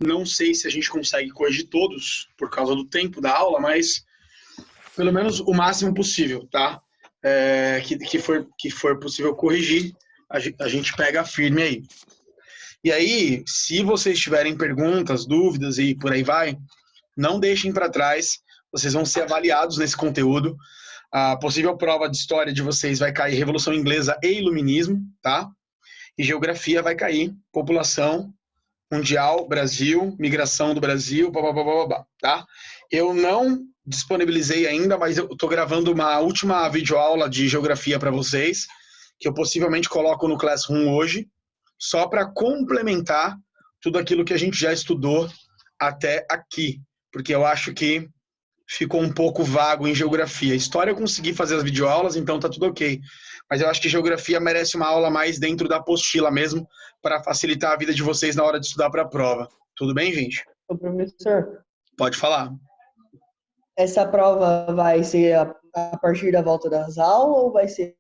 Não sei se a gente consegue corrigir todos por causa do tempo da aula, mas pelo menos o máximo possível, tá? Que for possível corrigir, a gente pega firme aí. E aí, se vocês tiverem perguntas, dúvidas e por aí vai, não deixem para trás, vocês vão ser avaliados nesse conteúdo. A possível prova de história de vocês vai cair Revolução Inglesa e Iluminismo, tá? E geografia vai cair população mundial, Brasil, migração do Brasil, blá, blá, blá, blá, blá, tá? Eu não disponibilizei ainda, mas eu estou gravando uma última videoaula de geografia para vocês, que eu possivelmente coloco no Classroom hoje, só para complementar tudo aquilo que a gente já estudou até aqui, porque eu acho que ficou um pouco vago em geografia. História eu consegui fazer as videoaulas, então tá tudo ok. Mas eu acho que geografia merece uma aula mais dentro da apostila mesmo, para facilitar a vida de vocês na hora de estudar para a prova. Tudo bem, gente? Ô, professor, Pode falar. essa prova vai ser a partir da volta das aulas ou vai ser...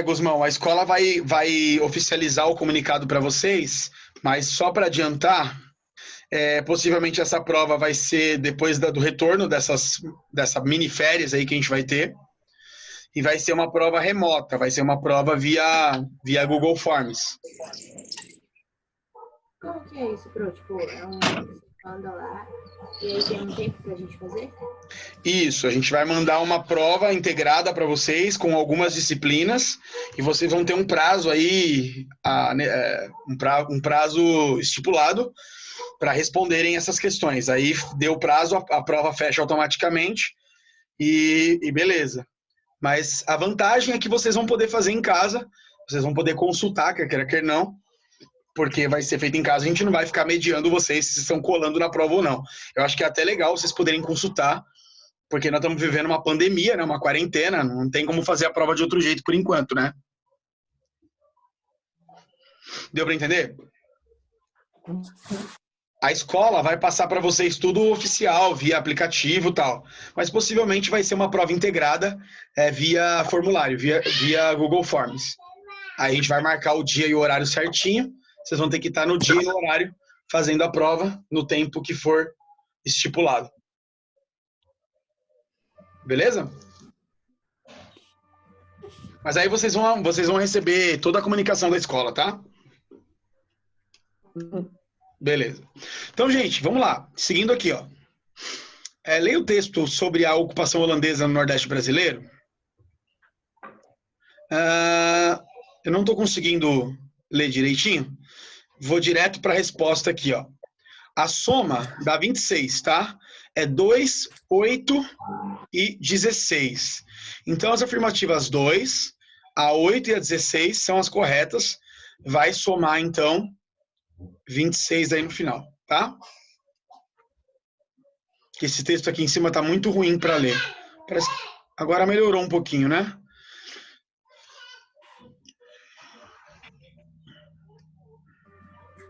Guzmão, a escola vai oficializar o comunicado para vocês, mas só para adiantar, possivelmente essa prova vai ser depois do retorno dessa mini férias aí que a gente vai ter, e vai ser uma prova remota, vai ser uma prova via Google Forms. Como que é isso, Pro? Tipo, manda lá e aí tem um tempo pra gente fazer? Isso, a gente vai mandar uma prova integrada para vocês com algumas disciplinas e vocês vão ter um prazo aí, um prazo estipulado para responderem essas questões. Aí deu o prazo, a prova fecha automaticamente e beleza. Mas a vantagem é que vocês vão poder fazer em casa, vocês vão poder consultar, quer queira, quer não, porque vai ser feito em casa, a gente não vai ficar mediando vocês se estão colando na prova ou não. Eu acho que é até legal vocês poderem consultar, porque nós estamos vivendo uma pandemia, né, uma quarentena, não tem como fazer a prova de outro jeito por enquanto, né? Deu para entender? A escola vai passar para vocês tudo oficial, via aplicativo e tal, mas possivelmente vai ser uma prova integrada via formulário, via Google Forms. Aí a gente vai marcar o dia e o horário certinho, vocês vão ter que estar no dia e no horário fazendo a prova no tempo que for estipulado. Beleza? Mas aí vocês vão receber toda a comunicação da escola, tá? Beleza. Então, gente, vamos lá. Seguindo aqui, ó. Leia o texto sobre a ocupação holandesa no Nordeste brasileiro. Eu não estou conseguindo ler direitinho. Vou direto para a resposta aqui, ó. A soma dá 26, tá? É 2, 8 e 16. Então, as afirmativas 2, a 8 e a 16 são as corretas. Vai somar, então, 26 aí no final, tá? Esse texto aqui em cima tá muito ruim para ler. Agora melhorou um pouquinho, né?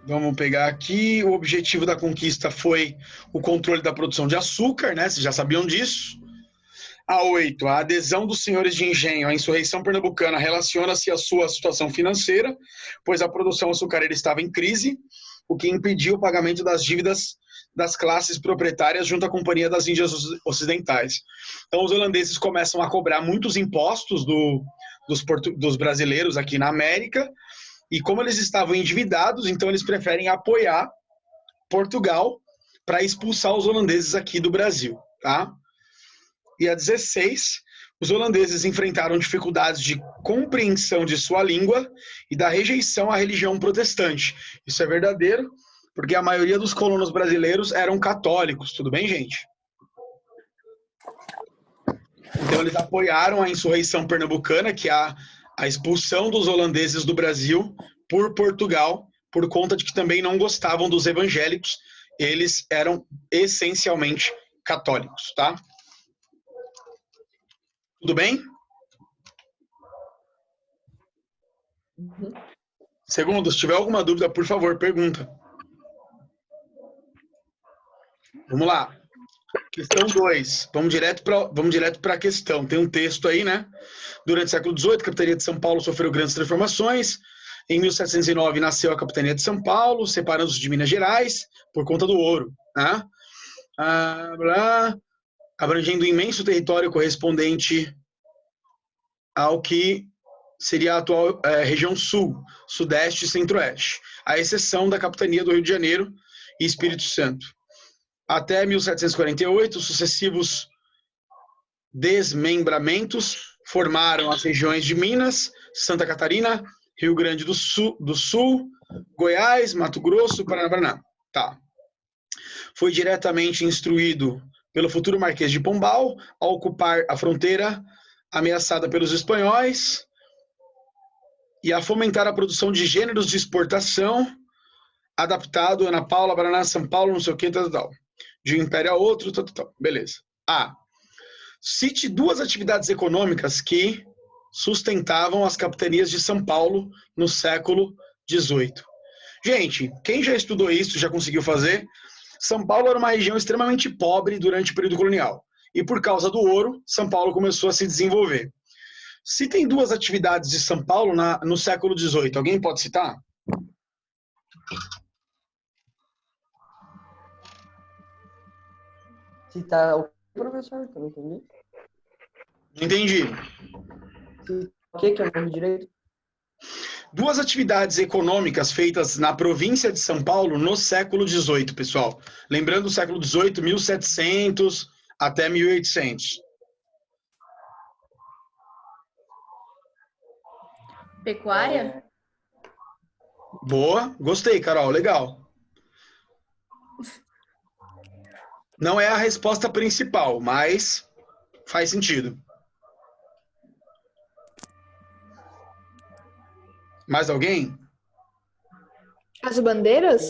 Vamos pegar aqui. O objetivo da conquista foi o controle da produção de açúcar, né? Vocês já sabiam disso. A 8, a adesão dos senhores de engenho à insurreição pernambucana relaciona-se à sua situação financeira, pois a produção açucareira estava em crise, o que impediu o pagamento das dívidas das classes proprietárias junto à Companhia das Índias Ocidentais. Então, os holandeses começam a cobrar muitos impostos dos brasileiros aqui na América, e como eles estavam endividados, então eles preferem apoiar Portugal para expulsar os holandeses aqui do Brasil, tá? E a 16, os holandeses enfrentaram dificuldades de compreensão de sua língua e da rejeição à religião protestante. Isso é verdadeiro, porque a maioria dos colonos brasileiros eram católicos, tudo bem, gente? Então eles apoiaram a insurreição pernambucana, que é a expulsão dos holandeses do Brasil por Portugal, por conta de que também não gostavam dos evangélicos, eles eram essencialmente católicos, tá? Tudo bem? Segundo, se tiver alguma dúvida, por favor, pergunta. Vamos lá. Questão 2. Vamos direto para a questão. Tem um texto aí, né? Durante o século XVIII, a capitania de São Paulo sofreu grandes transformações. Em 1709 nasceu a capitania de São Paulo, separando-se de Minas Gerais por conta do ouro, né? Abrangendo um imenso território correspondente ao que seria a atual região sul, sudeste e centro-oeste, à exceção da capitania do Rio de Janeiro e Espírito Santo. Até 1748, sucessivos desmembramentos formaram as regiões de Minas, Santa Catarina, Rio Grande do Sul, Goiás, Mato Grosso, Paraná. Tá. Foi diretamente instruído pelo futuro Marquês de Pombal a ocupar a fronteira ameaçada pelos espanhóis e a fomentar a produção de gêneros de exportação adaptado Ana Paula, Paraná, São Paulo, não sei o que, tal. De um império a outro, tal. Beleza. Cite duas atividades econômicas que sustentavam as capitanias de São Paulo no século XVIII. Gente, quem já estudou isso, já conseguiu fazer? São Paulo era uma região extremamente pobre durante o período colonial. E por causa do ouro, São Paulo começou a se desenvolver. Citem duas atividades de São Paulo no século XVIII. Alguém pode citar? Citar o professor, que eu não entendi. Não entendi. O que é o nome direito? Duas atividades econômicas feitas na província de São Paulo no século XVIII, pessoal. Lembrando o século XVIII, 1700 até 1800. Pecuária? Boa, gostei, Carol, legal. Não é a resposta principal, mas faz sentido. Mais alguém? As bandeiras?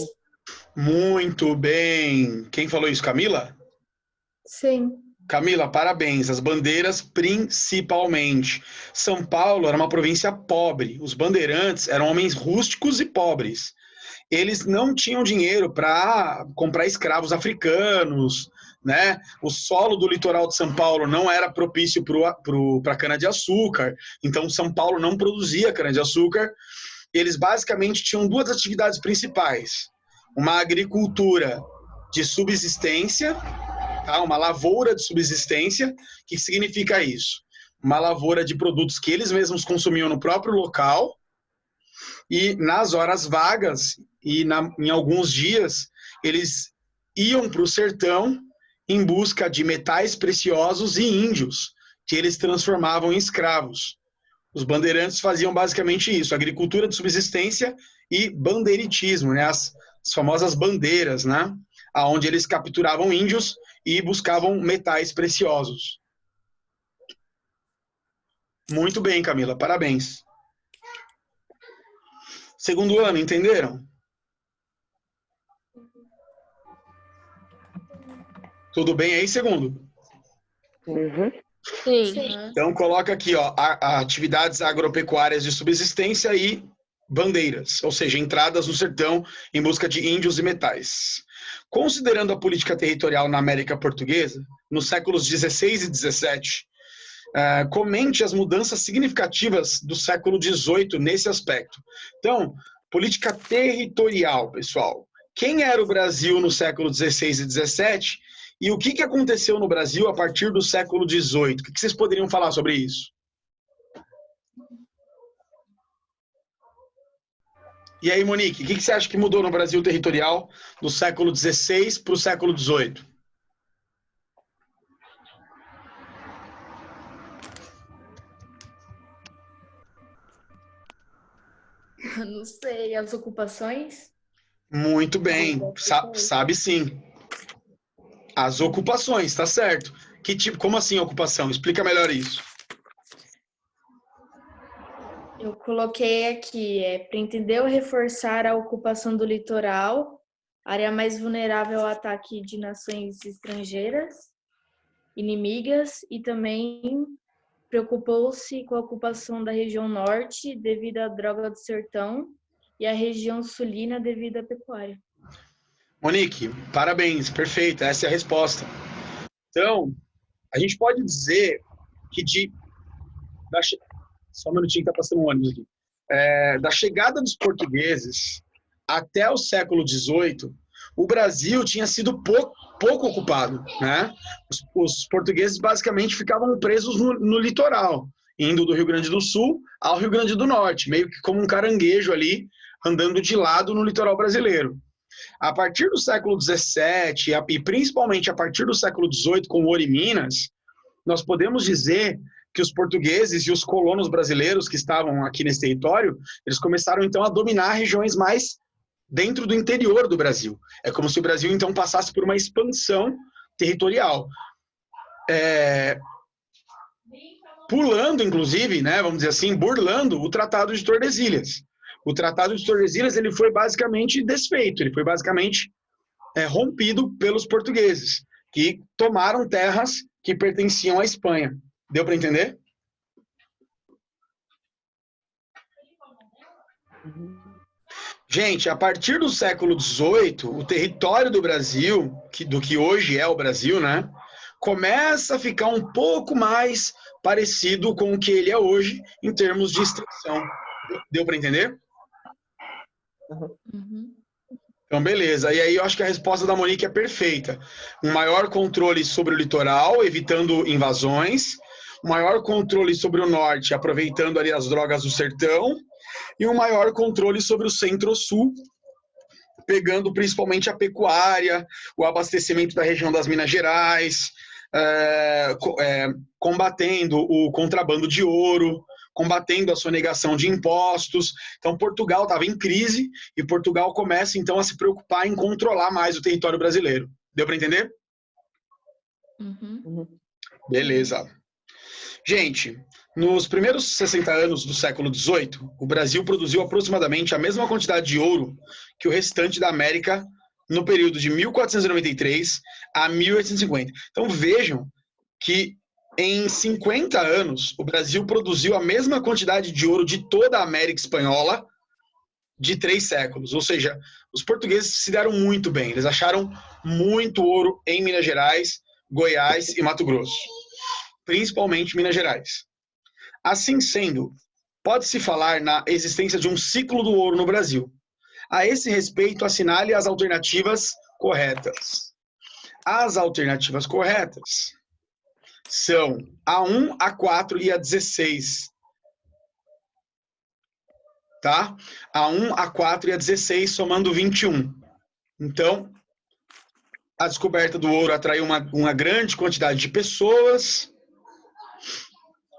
Muito bem. Quem falou isso, Camila? Sim. Camila, parabéns. As bandeiras, principalmente. São Paulo era uma província pobre. Os bandeirantes eram homens rústicos e pobres. Eles não tinham dinheiro para comprar escravos africanos, né? O solo do litoral de São Paulo não era propício para cana-de-açúcar. Então, São Paulo não produzia cana-de-açúcar. Eles basicamente tinham duas atividades principais. Uma agricultura de subsistência, tá? Uma lavoura de subsistência. O que significa isso? Uma lavoura de produtos que eles mesmos consumiam no próprio local e nas horas vagas e em alguns dias eles iam para o sertão em busca de metais preciosos e índios que eles transformavam em escravos. Os bandeirantes faziam basicamente isso, agricultura de subsistência e bandeiritismo, né? As famosas bandeiras, né? Onde eles capturavam índios e buscavam metais preciosos. Muito bem, Camila, parabéns. Segundo ano, entenderam? Tudo bem aí, segundo? Uhum. Sim. Então, coloca aqui, ó, atividades agropecuárias de subsistência e bandeiras, ou seja, entradas no sertão em busca de índios e metais. Considerando a política territorial na América Portuguesa, nos séculos 16 e 17, comente as mudanças significativas do século 18 nesse aspecto. Então, política territorial, pessoal. Quem era o Brasil no século 16 e 17 e o que aconteceu no Brasil a partir do século 18? O que vocês poderiam falar sobre isso? E aí, Monique, o que você acha que mudou no Brasil territorial do século 16 para o século 18? Não sei, as ocupações? Muito bem, sabe sim. As ocupações, tá certo. Que tipo, como assim ocupação? Explica melhor isso. Eu coloquei aqui, para entender ou reforçar a ocupação do litoral, área mais vulnerável ao ataque de nações estrangeiras, inimigas, e também preocupou-se com a ocupação da região norte devido à droga do sertão e a região sulina devido à pecuária. Monique, parabéns, perfeito, essa é a resposta. Então, a gente pode dizer que só um minutinho que tá passando um ônibus aqui. Da chegada dos portugueses até o século XVIII, o Brasil tinha sido pouco ocupado, né? Os portugueses basicamente ficavam presos no litoral, indo do Rio Grande do Sul ao Rio Grande do Norte, meio que como um caranguejo ali, andando de lado no litoral brasileiro. A partir do século XVII e principalmente a partir do século XVIII, com Ouro e Minas, nós podemos dizer que os portugueses e os colonos brasileiros que estavam aqui nesse território, eles começaram então a dominar regiões mais dentro do interior do Brasil. É como se o Brasil então passasse por uma expansão territorial. Pulando, inclusive, né, vamos dizer assim, burlando o Tratado de Tordesilhas. O Tratado de Tordesilhas ele foi basicamente desfeito, ele foi basicamente rompido pelos portugueses, que tomaram terras que pertenciam à Espanha. Deu para entender? Gente, a partir do século XVIII, o território do Brasil, do que hoje é o Brasil, né, começa a ficar um pouco mais parecido com o que ele é hoje em termos de extensão. Deu para entender? Uhum. Então, beleza. E aí eu acho que a resposta da Monique é perfeita. Um maior controle sobre o litoral, evitando invasões. Um maior controle sobre o norte, aproveitando ali as drogas do sertão. E um maior controle sobre o centro-sul, pegando principalmente a pecuária, o abastecimento da região das Minas Gerais, combatendo o contrabando de ouro, combatendo a sonegação de impostos. Então, Portugal estava em crise e Portugal começa, então, a se preocupar em controlar mais o território brasileiro. Deu para entender? Uhum. Beleza. Gente, nos primeiros 60 anos do século XVIII, o Brasil produziu aproximadamente a mesma quantidade de ouro que o restante da América no período de 1493 a 1850. Então, vejam que em 50 anos, o Brasil produziu a mesma quantidade de ouro de toda a América Espanhola de 3 séculos. Ou seja, os portugueses se deram muito bem. Eles acharam muito ouro em Minas Gerais, Goiás e Mato Grosso. Principalmente Minas Gerais. Assim sendo, pode-se falar na existência de um ciclo do ouro no Brasil. A esse respeito, assinale as alternativas corretas. As alternativas corretas são a 1, a 4 e a 16. Tá? A 1, a 4 e a 16, somando 21. Então, a descoberta do ouro atraiu uma grande quantidade de pessoas.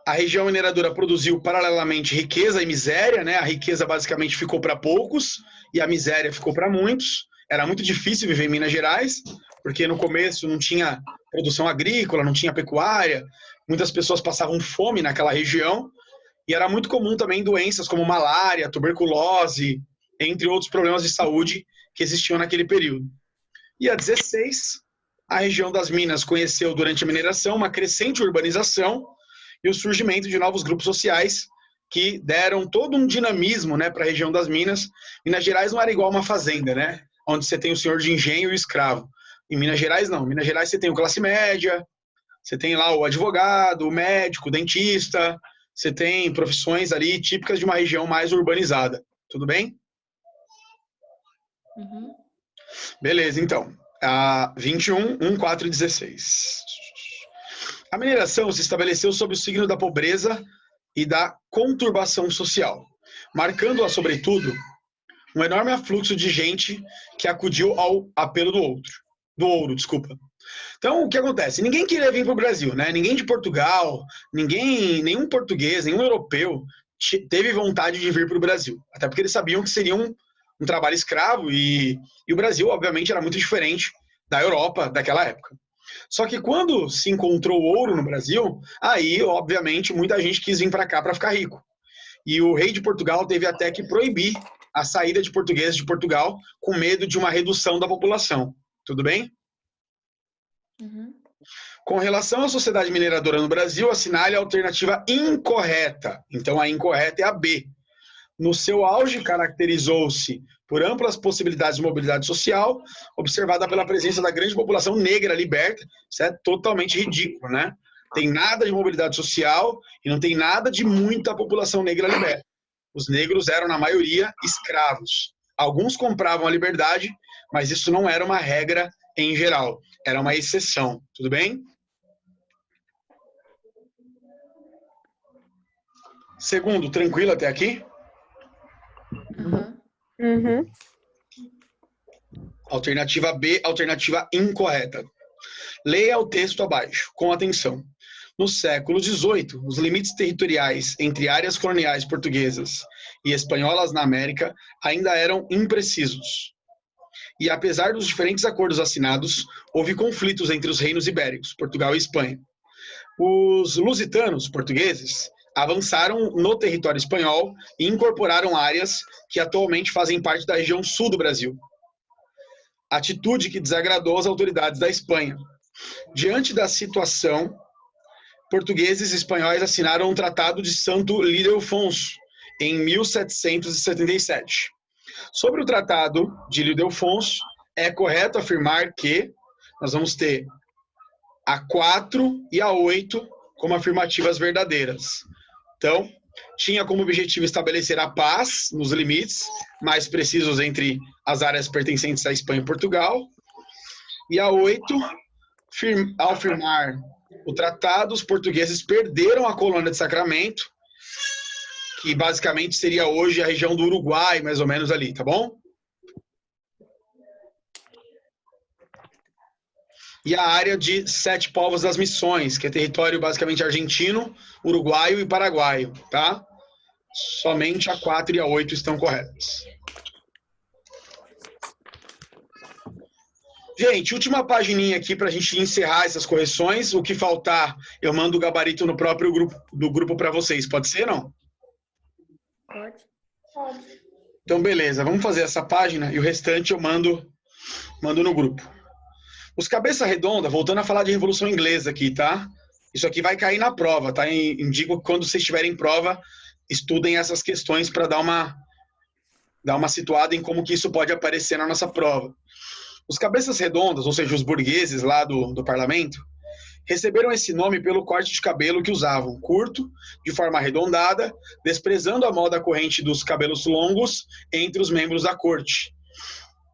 A região mineradora produziu paralelamente riqueza e miséria, né? A riqueza basicamente ficou para poucos e a miséria ficou para muitos. Era muito difícil viver em Minas Gerais, porque no começo não tinha produção agrícola, não tinha pecuária, muitas pessoas passavam fome naquela região e era muito comum também doenças como malária, tuberculose, entre outros problemas de saúde que existiam naquele período. E a 16, a região das Minas conheceu durante a mineração uma crescente urbanização e o surgimento de novos grupos sociais que deram todo um dinamismo, né, para a região das Minas. Minas Gerais não era igual uma fazenda, né, onde você tem o senhor de engenho e o escravo. Em Minas Gerais, não. Em Minas Gerais você tem o classe média, você tem lá o advogado, o médico, o dentista, você tem profissões ali típicas de uma região mais urbanizada. Tudo bem? Uhum. Beleza, então. A 21, 1, 4 e 16. A mineração se estabeleceu sob o signo da pobreza e da conturbação social, marcando-a, sobretudo, um enorme afluxo de gente que acudiu ao apelo do ouro. Então, o que acontece? Ninguém queria vir para o Brasil, né? Ninguém de Portugal, nenhum português, nenhum europeu teve vontade de vir para o Brasil, até porque eles sabiam que seria um trabalho escravo e o Brasil, obviamente, era muito diferente da Europa daquela época. Só que quando se encontrou ouro no Brasil, aí, obviamente, muita gente quis vir para cá para ficar rico. E o rei de Portugal teve até que proibir a saída de portugueses de Portugal com medo de uma redução da população. Tudo bem? Uhum. Com relação à sociedade mineradora no Brasil, assinale a alternativa incorreta. Então, a incorreta é a B. No seu auge, caracterizou-se por amplas possibilidades de mobilidade social, observada pela presença da grande população negra liberta. Isso é totalmente ridículo, né? Tem nada de mobilidade social e não tem nada de muita população negra liberta. Os negros eram, na maioria, escravos. Alguns compravam a liberdade, mas isso não era uma regra em geral. Era uma exceção. Tudo bem? Segundo, tranquilo até aqui? Aham. Uhum. Alternativa B, alternativa incorreta. Leia o texto abaixo, com atenção. No século XVIII, os limites territoriais entre áreas coloniais portuguesas e espanholas na América ainda eram imprecisos. E apesar dos diferentes acordos assinados, houve conflitos entre os reinos ibéricos, Portugal e Espanha. Os lusitanos, portugueses, avançaram no território espanhol e incorporaram áreas que atualmente fazem parte da região sul do Brasil. Atitude que desagradou as autoridades da Espanha. Diante da situação, portugueses e espanhóis assinaram o Tratado de Santo Ildefonso, em 1777. Sobre o Tratado de Ildefonso, é correto afirmar que nós vamos ter a 4 e a 8 como afirmativas verdadeiras. Então, tinha como objetivo estabelecer a paz nos limites mais precisos entre as áreas pertencentes à Espanha e Portugal. E a 8, ao firmar o tratado, os portugueses perderam a colônia de Sacramento, que basicamente seria hoje a região do Uruguai, mais ou menos ali, tá bom? E a área de 7 povos das missões, que é território basicamente argentino, uruguaio e paraguaio, tá? Somente a 4 e a 8 estão corretas. Gente, última pagininha aqui para a gente encerrar essas correções. O que faltar, eu mando o gabarito no próprio grupo para vocês. Pode ser, não? Pode. Então, beleza. Vamos fazer essa página e o restante eu mando no grupo. Os cabeça redonda, voltando a falar de Revolução Inglesa aqui, tá? Isso aqui vai cair na prova, tá? Indico que quando vocês tiverem prova, estudem essas questões para dar uma situada em como que isso pode aparecer na nossa prova. Os cabeças redondas, ou seja, os burgueses lá do parlamento, receberam esse nome pelo corte de cabelo que usavam, curto, de forma arredondada, desprezando a moda corrente dos cabelos longos entre os membros da corte.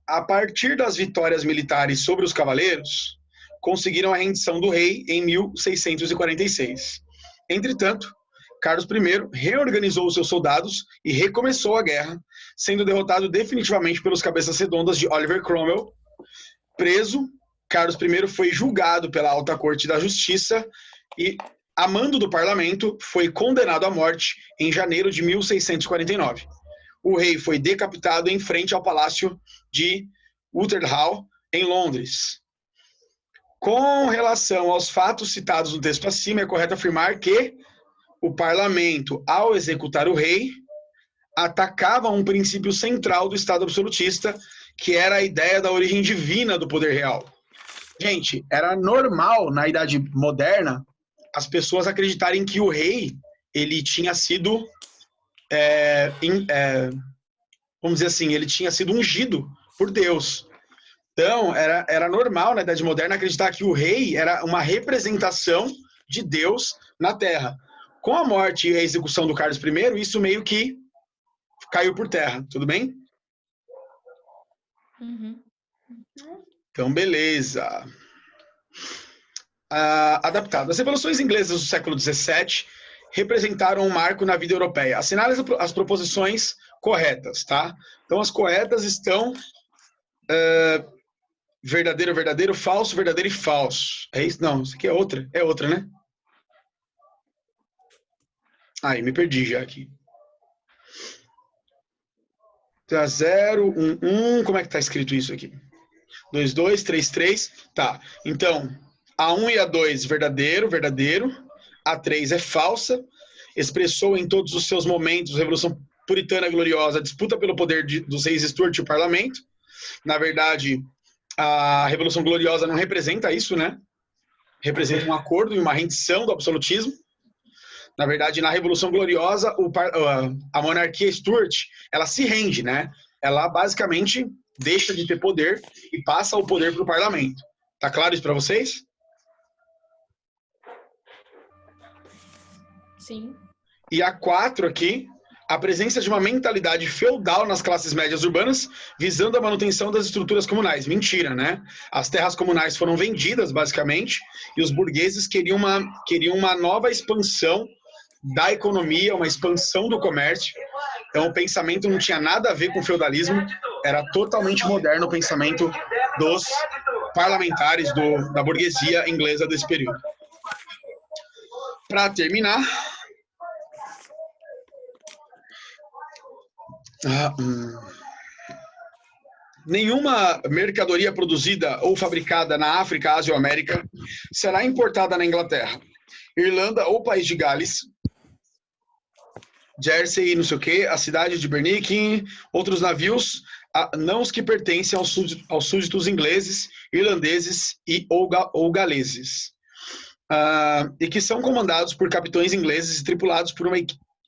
A partir das vitórias militares sobre os cavaleiros, conseguiram a rendição do rei em 1646. Entretanto, Carlos I reorganizou os seus soldados e recomeçou a guerra, sendo derrotado definitivamente pelos cabeças redondas de Oliver Cromwell. Preso, Carlos I foi julgado pela Alta Corte da Justiça e, a mando do parlamento, foi condenado à morte em janeiro de 1649. O rei foi decapitado em frente ao Palácio de Whitehall, em Londres. Com relação aos fatos citados no texto acima, é correto afirmar que o parlamento, ao executar o rei, atacava um princípio central do Estado absolutista, que era a ideia da origem divina do poder real. Gente, era normal na Idade Moderna as pessoas acreditarem que o rei ele tinha sido, vamos dizer assim, ele tinha sido ungido por Deus. Então, era normal na Idade Moderna acreditar que o rei era uma representação de Deus na Terra. Com a morte e a execução do Carlos I, isso meio que caiu por terra, tudo bem? Uhum. Então, beleza. Adaptado. As revoluções inglesas do século XVII representaram um marco na vida europeia. Assinale as proposições corretas, tá? Então, as corretas estão verdadeiro, verdadeiro, falso, verdadeiro e falso. É isso? Não, isso aqui é outra. É outra, né? Aí, me perdi já aqui. Tá 0, 1, 1. Como é que tá escrito isso aqui? 2, 2, 3, 3. Tá. Então, a 1 e a 2, verdadeiro, verdadeiro. A 3 é falsa. Expressou em todos os seus momentos a Revolução Puritana Gloriosa, a disputa pelo poder dos reis Stuart e o parlamento. Na verdade, a Revolução Gloriosa não representa isso, né? Representa um acordo e uma rendição do absolutismo. Na verdade, na Revolução Gloriosa, a monarquia Stuart, ela se rende, né? Ela basicamente deixa de ter poder e passa o poder para o parlamento. Tá claro isso para vocês? Sim. E a 4 aqui, a presença de uma mentalidade feudal nas classes médias urbanas, visando a manutenção das estruturas comunais. Mentira, né? As terras comunais foram vendidas, basicamente, e os burgueses queriam uma nova expansão da economia, uma expansão do comércio. Então, o pensamento não tinha nada a ver com o feudalismo, era totalmente moderno o pensamento dos parlamentares da burguesia inglesa desse período. Para terminar, nenhuma mercadoria produzida ou fabricada na África, Ásia ou América será importada na Inglaterra, Irlanda ou País de Gales, Jersey, não sei o que, a cidade de Bernick, outros navios, não os que pertencem aos súditos ingleses, irlandeses ou galeses, e que são comandados por capitães ingleses e tripulados por uma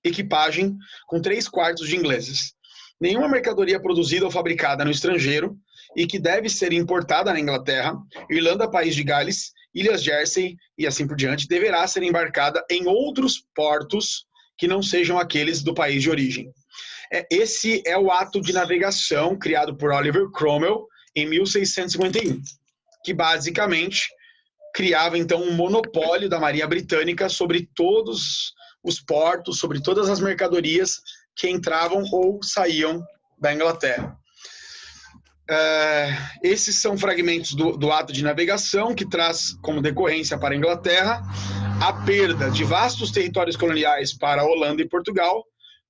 equipagem com 3/4 de ingleses. Nenhuma mercadoria produzida ou fabricada no estrangeiro e que deve ser importada na Inglaterra, Irlanda, País de Gales, Ilhas Jersey e assim por diante, deverá ser embarcada em outros portos que não sejam aqueles do país de origem. Esse é o ato de navegação criado por Oliver Cromwell em 1651, que basicamente criava então um monopólio da Marinha Britânica sobre todos os portos, sobre todas as mercadorias que entravam ou saíam da Inglaterra. Esses são fragmentos do ato de navegação que traz como decorrência para a Inglaterra a perda de vastos territórios coloniais para a Holanda e Portugal,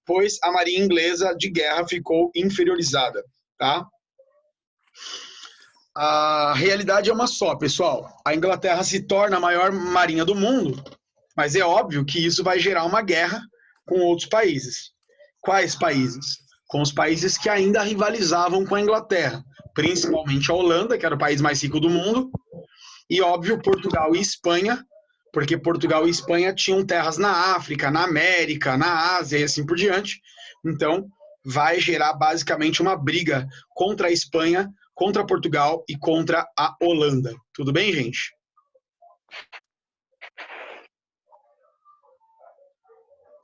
pois a marinha inglesa de guerra ficou inferiorizada, tá? A realidade é uma só, pessoal. A Inglaterra se torna a maior marinha do mundo, mas é óbvio que isso vai gerar uma guerra com outros países. Quais países? Com os países que ainda rivalizavam com a Inglaterra, principalmente a Holanda, que era o país mais rico do mundo, e, óbvio, Portugal e Espanha, porque Portugal e Espanha tinham terras na África, na América, na Ásia e assim por diante. Então, vai gerar basicamente uma briga contra a Espanha, contra Portugal e contra a Holanda. Tudo bem, gente?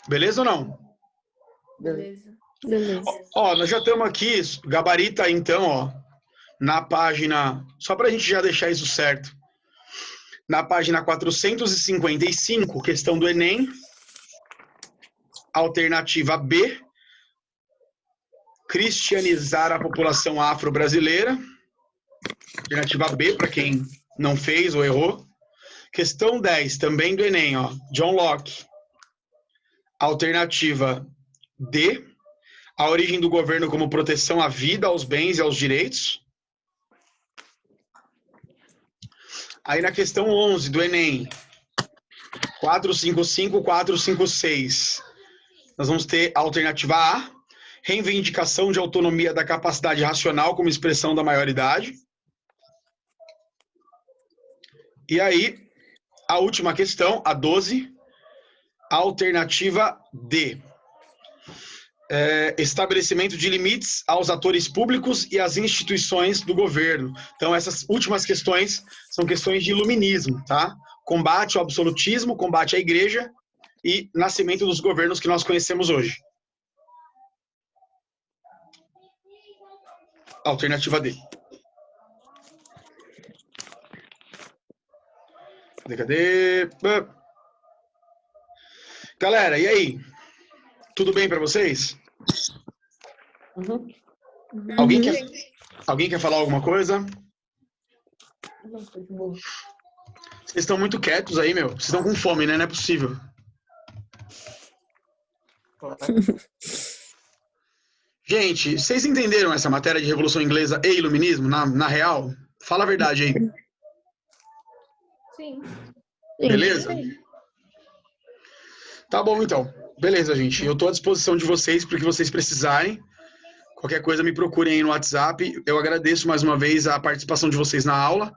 Beleza ou não? Beleza. Beleza. Ó, nós já estamos aqui, gabarita aí então, ó, na página, só para a gente já deixar isso certo, na página 455, questão do Enem, alternativa B, cristianizar a população afro-brasileira, alternativa B, para quem não fez ou errou. Questão 10, também do Enem, ó, John Locke, alternativa D, a origem do governo como proteção à vida, aos bens e aos direitos. Aí na questão 11 do Enem, 455, 456, nós vamos ter a alternativa A, reivindicação de autonomia da capacidade racional como expressão da maioridade. E aí, a última questão, a 12, alternativa D. Estabelecimento de limites aos atores públicos e às instituições do governo. Então, essas últimas questões são questões de iluminismo, tá? Combate ao absolutismo, combate à igreja e nascimento dos governos que nós conhecemos hoje. Alternativa D. Cadê? Galera, e aí? Tudo bem para vocês? Uhum. Alguém quer falar alguma coisa? Não, foi de boa. Vocês estão muito quietos aí, meu. Vocês estão com fome, né? Não é possível. Gente, vocês entenderam essa matéria de Revolução Inglesa e Iluminismo, na real? Fala a verdade aí. Sim. Beleza? Tá bom, então. Beleza, gente. Eu estou à disposição de vocês para o que vocês precisarem. Qualquer coisa, me procurem aí no WhatsApp. Eu agradeço mais uma vez a participação de vocês na aula.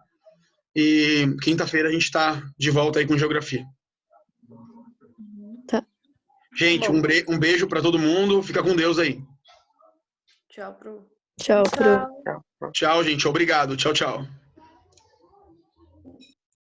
E quinta-feira a gente está de volta aí com Geografia. Tá. Gente, um beijo para todo mundo. Fica com Deus aí. Tchau, Pro. Tchau, Pro. Tchau, gente. Obrigado. Tchau, tchau.